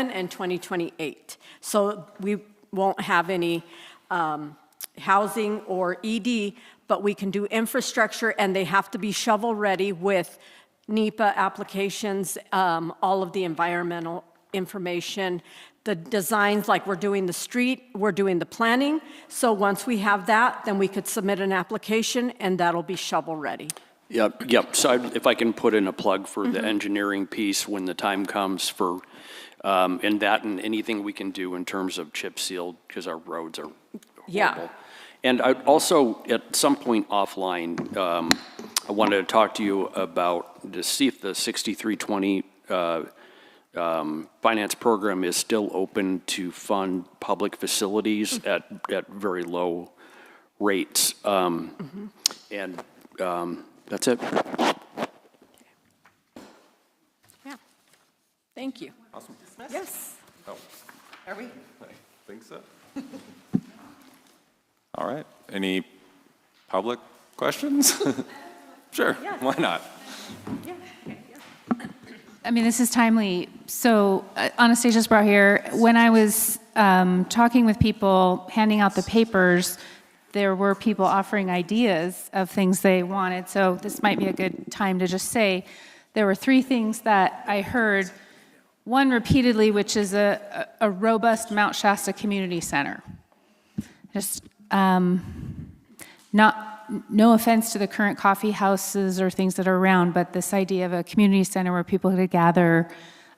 2027 and 2028. So we won't have any housing or ED, but we can do infrastructure, and they have to be shovel-ready with NEPA applications, all of the environmental information, the designs, like we're doing the street, we're doing the planning. So once we have that, then we could submit an application, and that'll be shovel-ready. Yep. So if I can put in a plug for the engineering piece when the time comes for, and that and anything we can do in terms of chip seal, because our roads are horrible. And I also, at some point offline, I wanted to talk to you about to see if the 6320 finance program is still open to fund public facilities at very low rates. And that's it. Yeah. Thank you. Awesome. Yes. Oh, Are we? I think so. All right. Any public questions? Sure. Yeah. Why not? Yeah. I mean, this is timely. So Anastasia's brought here. When I was talking with people, handing out the papers, there were people offering ideas of things they wanted. So this might be a good time to just say there were 3 things that I heard. One repeatedly, which is a robust Mount Shasta Community Center. Just no offense to the current coffee houses or things that are around, but this idea of a community center where people could gather,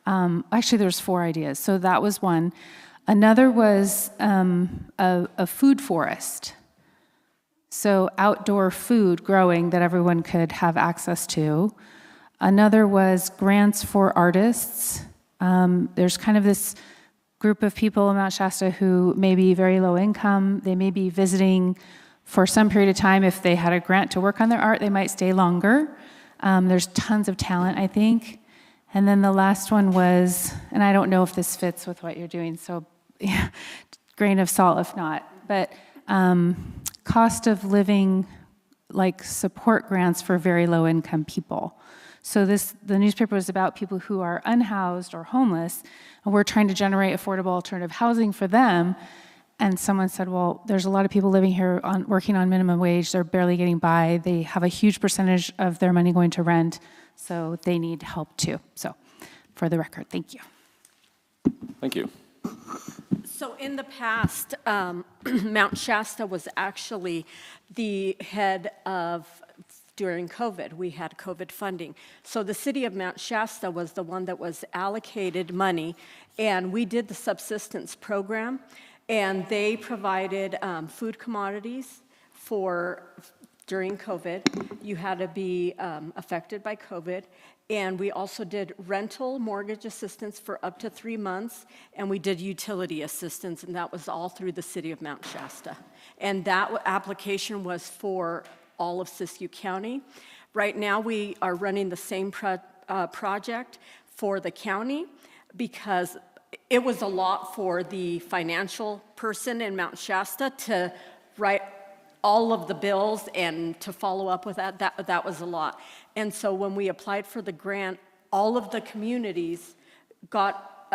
actually there's 4 ideas, so that was one. Another was a food forest, so outdoor food growing that everyone could have access to. Another was grants for artists. There's kind of this group of people in Mount Shasta who may be very low income. They may be visiting for some period of time. If they had a grant to work on their art, they might stay longer. There's tons of talent, I think. And then the last one was, and I don't know if this fits with what you're doing, so yeah, grain of salt if not, but cost of living, like support grants for very low income people. So the newspaper was about people who are unhoused or homeless, and we're trying to generate affordable alternative housing for them. And someone said, well, there's a lot of people living here working on minimum wage. They're barely getting by. They have a huge percentage of their money going to rent, so they need help too. So for the record, thank you. Thank you. So in the past, Mount Shasta was actually the head of, during COVID, we had COVID funding. So the city of Mount Shasta was the one that was allocated money, and we did the subsistence program, and they provided food commodities during COVID. You had to be affected by COVID. And we also did rental mortgage assistance for up to 3 months, and we did utility assistance, and that was all through the city of Mount Shasta. And that application was for all of Siskiyou County. Right now, we are running the same project for the county because it was a lot for the financial person in Mount Shasta to write all of the bills and to follow up with that. That was a lot. And so when we applied for the grant, all of the communities got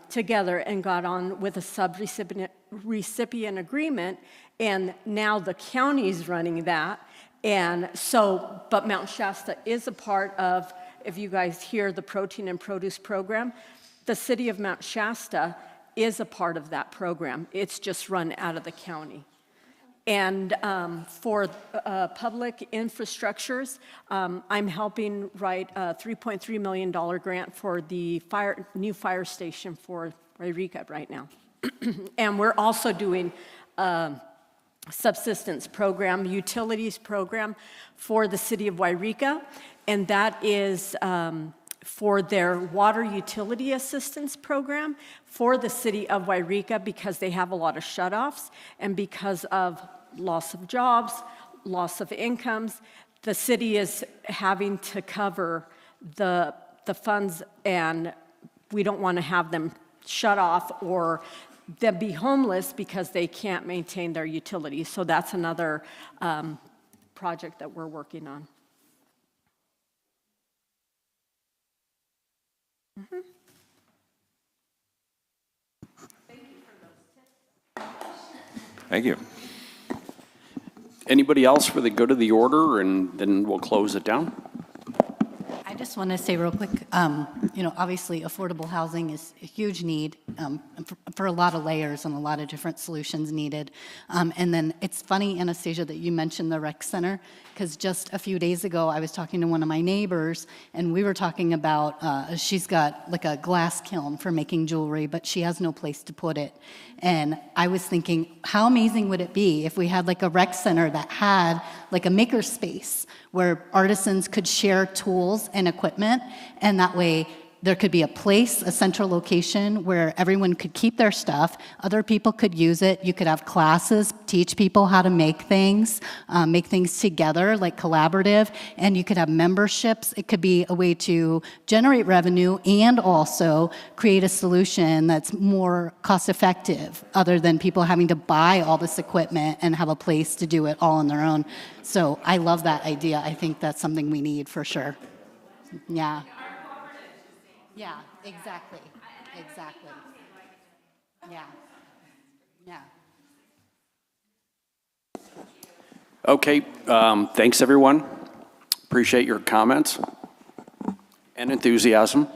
together and got on with a sub-recipient agreement, and now the county's running that. And so, but Mount Shasta is a part of, if you guys hear the Protein and Produce Program, the city of Mount Shasta is a part of that program. It's just run out of the county. And for public infrastructures, I'm helping write a $3.3 million grant for the new fire station for Wairika right now. And we're also doing a subsistence program, utilities program for the city of Wairika, and that is for their water utility assistance program for the city of Wairika because they have a lot of shutoffs, and because of loss of jobs, loss of incomes, the city is having to cover the funds, and we don't want to have them shut off or them be homeless because they can't maintain their utilities. So that's another project that we're working on. Thank you. Anybody else for the good of the order, and then we'll close it down? I just want to say real quick, obviously affordable housing is a huge need for a lot of layers and a lot of different solutions needed. And then it's funny, Anastasia, that you mentioned the rec center, because just a few days ago, I was talking to one of my neighbors, and we were talking about, she's got like a glass kiln for making jewelry, but she has no place to put it. And I was thinking, how amazing would it be if we had like a rec center that had like a maker space where artisans could share tools and equipment, and that way there could be a place, a central location where everyone could keep their stuff, other people could use it, you could have classes, teach people how to make things together, like collaborative, and you could have memberships. It could be a way to generate revenue and also create a solution that's more cost effective, other than people having to buy all this equipment and have a place to do it all on their own. So I love that idea. I think that's something we need for sure. Yeah. Yeah, exactly. Exactly. Yeah. Yeah. Okay, thanks, everyone. Appreciate your comments and enthusiasm.